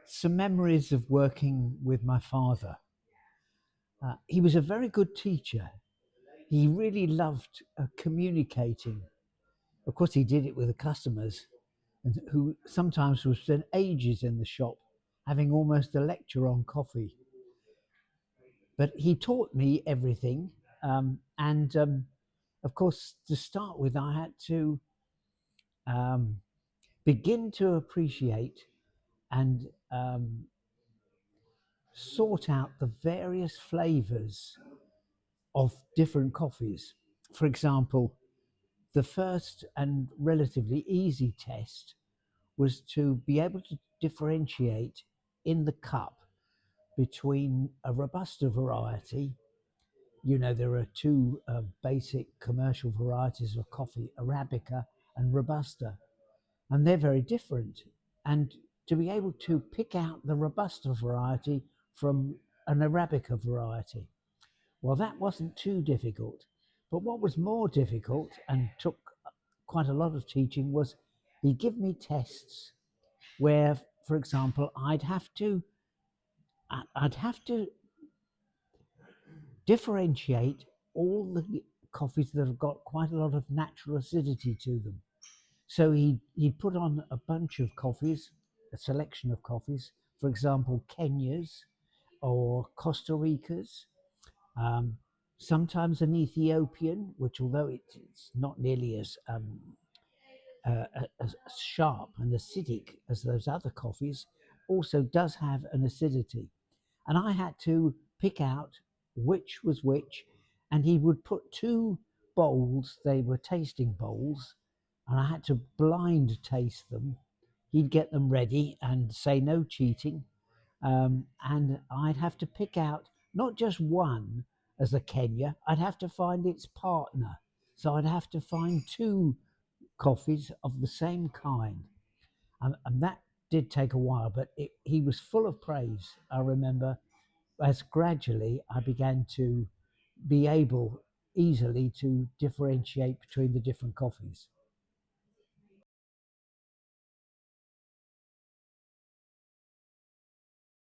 Some memories of working with my father. He was a very good teacher. He really loved communicating. Of course, he did it with the customers, and who sometimes would spend ages in the shop having almost a lecture on coffee. But he taught me everything. And of course, to start with, I had to um, begin to appreciate and sort out the various flavors of different coffees. For example, the first and relatively easy test was to be able to differentiate in the cup between a Robusta variety. You know, there are two basic commercial varieties of coffee, Arabica and Robusta, and they're very different. And to be able to pick out the Robusta variety from an Arabica variety, well, that wasn't too difficult. But what was more difficult and took quite a lot of teaching was he'd give me tests where, for example, I'd have to differentiate all the coffees that have got quite a lot of natural acidity to them. So he'd put on a bunch of coffees, a selection of coffees, for example, Kenya's or Costa Rica's, um, sometimes an Ethiopian, which although it's not nearly as sharp and acidic as those other coffees, also does have an acidity. And I had to pick out which was which, and he would put two bowls, they were tasting bowls, and I had to blind taste them. He'd get them ready and say no cheating, and I'd have to pick out not just one as a Kenya, I'd have to find its partner. So I'd have to find two coffees of the same kind. And that did take a while, but he was full of praise. I remember as gradually I began to be able easily to differentiate between the different coffees.